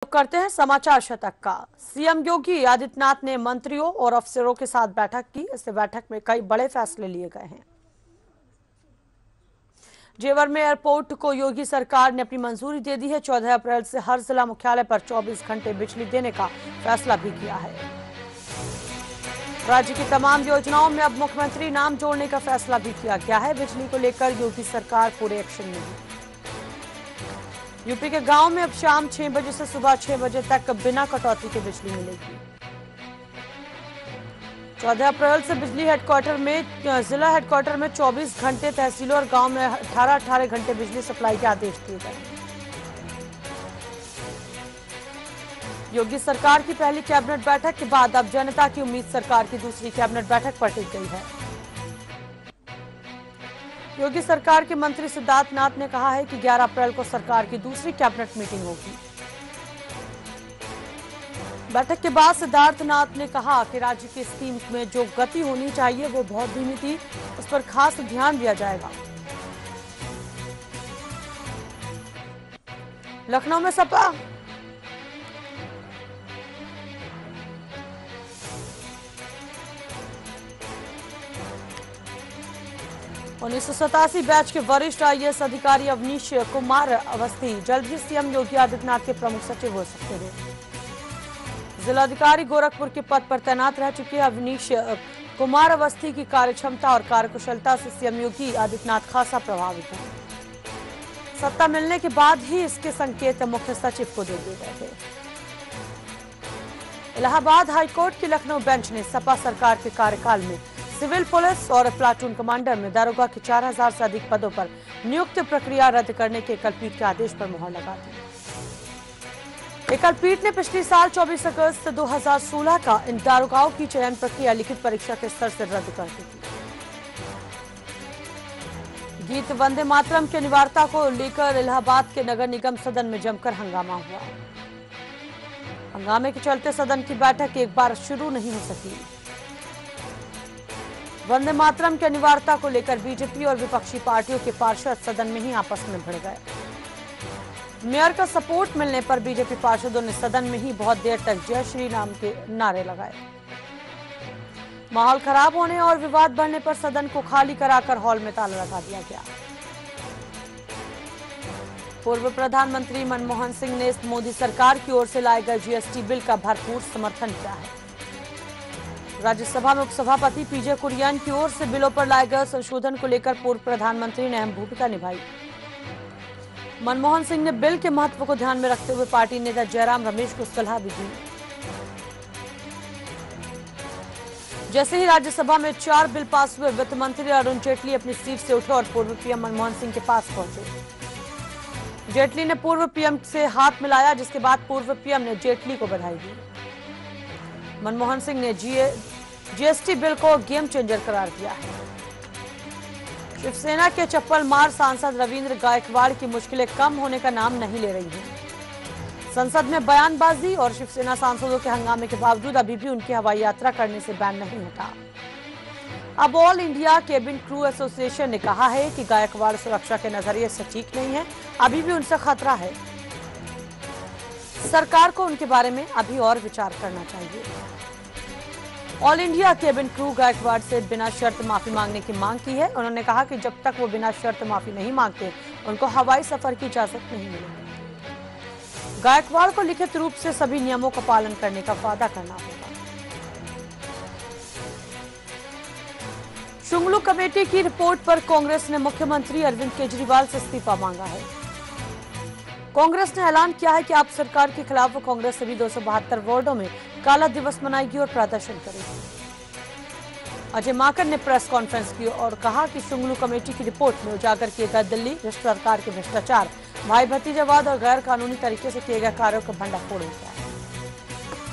करते हैं समाचार शतक का। सीएम योगी आदित्यनाथ ने मंत्रियों और अफसरों के साथ बैठक की। इस बैठक में कई बड़े फैसले लिए गए हैं। जेवर में एयरपोर्ट को योगी सरकार ने अपनी मंजूरी दे दी है। 14 अप्रैल से हर जिला मुख्यालय पर 24 घंटे बिजली देने का फैसला भी किया है। राज्य की तमाम योजनाओं में अब मुख्यमंत्री नाम जोड़ने का फैसला भी किया गया है। बिजली को लेकर योगी सरकार पूरे एक्शन में है। यूपी के गांव में अब शाम 6 बजे से सुबह 6 बजे तक बिना कटौती के बिजली मिलेगी। 14 अप्रैल से बिजली हेडक्वार्टर में जिला हेडक्वार्टर में 24 घंटे, तहसीलों और गांव में 18-18 घंटे बिजली सप्लाई के आदेश दिए गए। योगी सरकार की पहली कैबिनेट बैठक के बाद अब जनता की उम्मीद सरकार की दूसरी कैबिनेट बैठक पर टिक गई है। योगी सरकार के मंत्री सिद्धार्थ नाथ ने कहा है कि 11 अप्रैल को सरकार की दूसरी कैबिनेट मीटिंग होगी। बैठक के बाद सिद्धार्थ नाथ ने कहा कि राज्य की स्कीम में जो गति होनी चाहिए वो बहुत धीमी थी, उस पर खास ध्यान दिया जाएगा। लखनऊ में सपा 1987 बैच के वरिष्ठ आईएएस अधिकारी अवनीश कुमार अवस्थी जल्द ही सीएम योगी आदित्यनाथ के प्रमुख सचिव हो सकते हैं। जिलाधिकारी गोरखपुर के पद पर तैनात रह चुके अवनीश कुमार अवस्थी की कार्यक्षमता और कार्यकुशलता से सीएम योगी आदित्यनाथ खासा प्रभावित हैं। सत्ता मिलने के बाद ही इसके संकेत मुख्य सचिव को दे दिए गए थे। इलाहाबाद हाईकोर्ट की लखनऊ बेंच ने सपा सरकार के कार्यकाल में सिविल पुलिस और प्लाटून कमांडर में दारोगा के 4000 से अधिक पदों पर नियुक्ति प्रक्रिया रद्द करने के एकलपीठ के आदेश पर मुहर लगा दी। एकलपीठ ने पिछले साल 24 अगस्त 2016 का इन दारोगाओं की चयन प्रक्रिया लिखित परीक्षा के स्तर से रद्द कर दी थी। गीत वंदे मातरम की अनिवार्यता को लेकर इलाहाबाद के नगर निगम सदन में जमकर हंगामा हुआ। हंगामे के चलते सदन की बैठक एक बार शुरू नहीं हो सकी। वंदे मातरम की अनिवार्यता को लेकर बीजेपी और विपक्षी पार्टियों के पार्षद सदन में ही आपस में भिड़ गए। मेयर का सपोर्ट मिलने पर बीजेपी पार्षदों ने सदन में ही बहुत देर तक जय श्री राम के नारे लगाए। माहौल खराब होने और विवाद बढ़ने पर सदन को खाली कराकर हॉल में ताला लगा दिया गया। पूर्व प्रधानमंत्री मनमोहन सिंह ने मोदी सरकार की ओर से लाए गए जीएसटी बिल का भरपूर समर्थन किया है। राज्यसभा में उपसभापति पीजे कुरियन की ओर से बिलों पर लाए गए संशोधन को लेकर पूर्व प्रधानमंत्री ने अहम भूमिका निभाई। मनमोहन सिंह ने बिल के महत्व को ध्यान में रखते हुए पार्टी नेता जयराम रमेश को सलाह भी दी। जैसे ही राज्यसभा में 4 बिल पास हुए, वित्त मंत्री अरुण जेटली अपनी सीट से उठे और पूर्व पीएम मनमोहन सिंह के पास पहुंचे। जेटली ने पूर्व पीएम से हाथ मिलाया, जिसके बाद पूर्व पीएम ने जेटली को बधाई दी। मनमोहन सिंह ने जीएसटी बिल को गेम चेंजर करार दिया है। शिवसेना के चप्पल मार सांसद रविंद्र गायकवाड़ की मुश्किलें कम होने का नाम नहीं ले रही हैं। संसद में बयानबाजी और शिवसेना सांसदों के हंगामे के बावजूद अभी भी उनकी हवाई यात्रा करने से बैन नहीं हटा। अब all India cabin crew association ने कहा है कि गायकवाड़ सुरक्षा के नजरिए से ठीक नहीं है, अभी भी उनसे खतरा है। सरकार को उनके बारे में अभी और विचार करना चाहिए। All India cabin crew Gaikwad से बिना शर्त माफी मांगने की मांग की है। उन्होंने कहा कि जब तक वो बिना शर्त माफी नहीं मांगते, उनको हवाई सफर की इजाजत नहीं मिलेगी। गायकवाड़ को लिखित रूप से सभी नियमों का पालन करने का वादा करना होगा। शुंगलू कमेटी की रिपोर्ट पर कांग्रेस ने मुख्यमंत्री अरविंद केजरीवाल से इस्तीफा मांगा है। कांग्रेस ने ऐलान किया है कि आप सरकार के खिलाफ कांग्रेस सभी 272 वार्डों में काला दिवस मनाएगी और प्रदर्शन करेगी। अजय माकन ने प्रेस कॉन्फ्रेंस की और कहा कि शुंगलू कमेटी की रिपोर्ट में उजागर किए गए दिल्ली सरकार के भ्रष्टाचार, भाई भतीजावाद और गैर कानूनी तरीके से किए गए कार्यों का भंडाफोड़ हो गया है।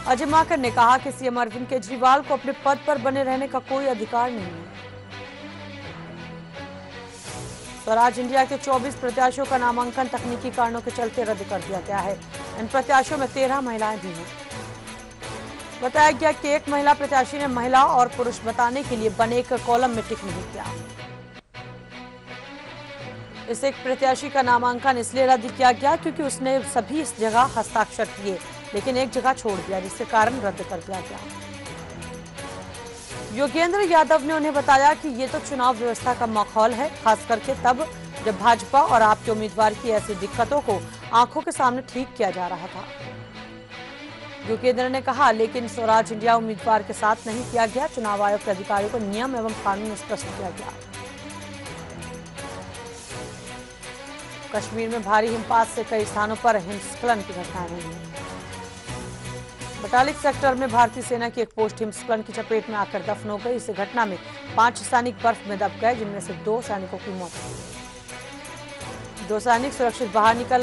अजय माकन ने कहा कि सीएम अरविंद केजरीवाल को अपने पद पर बने रहने का कोई अधिकार नहीं है। स्वराज इंडिया के 24 प्रत्याशियों का नामांकन तकनीकी कारणों के चलते रद्द कर दिया गया है। इन प्रत्याशियों में 13 महिलाएं भी हैं। बताया गया कि एक महिला प्रत्याशी ने महिला और पुरुष बताने के लिए बने एक कॉलम में टिक नहीं किया। इस एक प्रत्याशी का नामांकन इसलिए रद्द किया गया क्योंकि उसने सभी इस जगह हस्ताक्षर किए, लेकिन एक जगह छोड़ दिया, जिसके कारण रद्द कर दिया गया। योगेंद्र यादव ने उन्हें बताया कि ये तो चुनाव व्यवस्था का माहौल है, खास करके तब जब भाजपा और आपके उम्मीदवार की ऐसी दिक्कतों को आंखों के सामने ठीक किया जा रहा था। योगेंद्र ने कहा, लेकिन स्वराज इंडिया उम्मीदवार के साथ नहीं किया गया। चुनाव आयोग के अधिकारियों को नियम एवं कानून स्पष्ट किया गया। कश्मीर में भारी हिमपात से कई स्थानों पर हिमस्खलन की घटनाएं हुई हैं। बटालिक सेक्टर में भारतीय सेना की एक पोस्ट हिमस्खलन की चपेट में आकर दफन हो गई। इस घटना में 5 सैनिक बर्फ में दब गए, जिनमें से 2 सैनिकों की मौत हो गई। 2 सैनिक सुरक्षित बाहर निकाल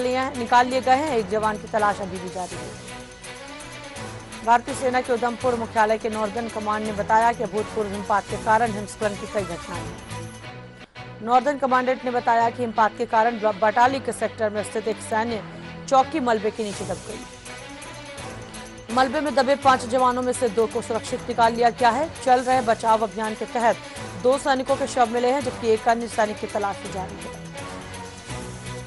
लिए गए हैं। एक जवान की तलाश अभी भी जारी है। भारतीय सेना के उधमपुर मुख्यालय के नॉर्दर्न कमांड ने बताया कि अभूतपूर्व हिमपात के कारण हिमस्खलन की कई घटनाएं हुई। नॉर्दर्न कमांडेंट ने बताया कि हिमपात के कारण बटालिक सेक्टर में स्थित एक सैन्य चौकी मलबे के नीचे दब गई। मलबे में दबे 5 जवानों में से 2 को सुरक्षित निकाल लिया गया है। चल रहे बचाव अभियान के तहत 2 सैनिकों के शव मिले हैं, जबकि एक अन्य सैनिक की तलाश की जा रही है।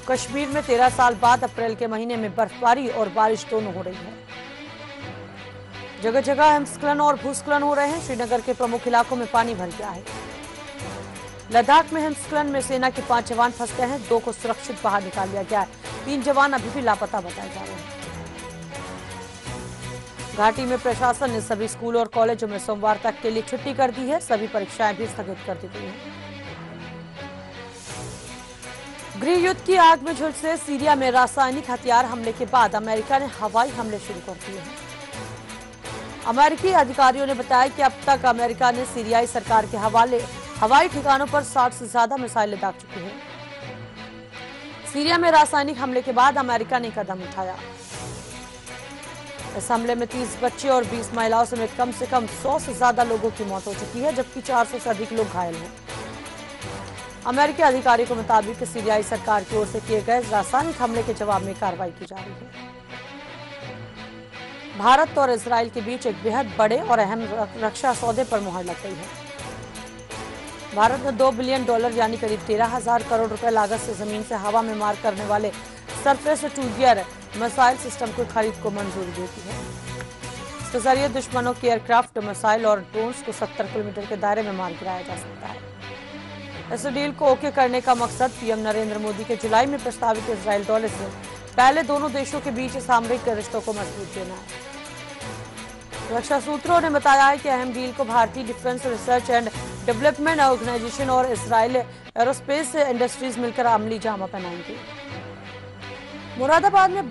कश्मीर में 13 साल बाद अप्रैल के महीने में बर्फबारी और बारिश दोनों हो रही है। जगह जगह हिमस्खलन और भूस्खलन हो रहे हैं। श्रीनगर के प्रमुख इलाकों में पानी भर गया है। लद्दाख में हिमस्खलन में सेना के 5 जवान फंस गए हैं। 2 को सुरक्षित बाहर निकाल लिया गया है। 3 जवान अभी भी लापता बताए जा रहे हैं। घाटी में प्रशासन ने सभी स्कूलों और कॉलेजों में सोमवार तक के लिए छुट्टी कर दी है। सभी परीक्षाएं भी स्थगित कर दी गई हैं। गृह युद्ध की आग में झुलसे सीरिया में रासायनिक हथियार हमले के बाद अमेरिका ने हवाई हमले शुरू कर दिए हैं। अमेरिकी अधिकारियों ने बताया कि अब तक अमेरिका ने सीरियाई सरकार के हवाई ठिकानों पर 60 से ज्यादा मिसाइलें दाग चुकी हैं। सीरिया में रासायनिक हमले के बाद अमेरिका ने कदम उठाया। इस हमले में 30 बच्चे और 20 महिलाओं समेत कम से कम 100 से ज्यादा लोगों की मौत हो चुकी है, जबकि 400 से अधिक लोग घायल हैं। अमेरिकी अधिकारियों के मुताबिक सीरियाई सरकार की ओर से किए गए रासायनिक हमले के जवाब में कार्रवाई की जा रही है। भारत और इजराइल के बीच एक बेहद बड़े और अहम रक्षा सौदे पर मुहर लग गई है। भारत ने $2 बिलियन यानी करीब 13,000 करोड़ रुपए लागत से जमीन से हवा में मार करने वाले surface to gear missile system की खरीद को मंजूरी दे दी है। इसके जरिए दुश्मनों के एयरक्राफ्ट, मिसाइल और ड्रोन्स को 70 किलोमीटर के दायरे में मार गिराया जा सकता है। इस डील को ओके करने का मकसद पीएम नरेंद्र मोदी के जुलाई में प्रस्तावित इजराइल दौरे से पहले दोनों देशों के बीच सामरिक रिश्तों को मजबूत देना है। रक्षा सूत्रों ने बताया है कि अहम डील को भारतीय defence research and development organisation और इजराइल एरोस्पेस इंडस्ट्रीज मिलकर अमली जामा पहनाएंगे। मुरादाबाद में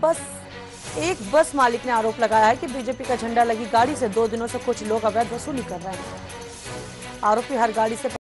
एक बस मालिक ने आरोप लगाया है कि बीजेपी का झंडा लगी गाड़ी से 2 दिनों से कुछ लोग अवैध वसूली कर रहे हैं। आरोपी हर गाड़ी से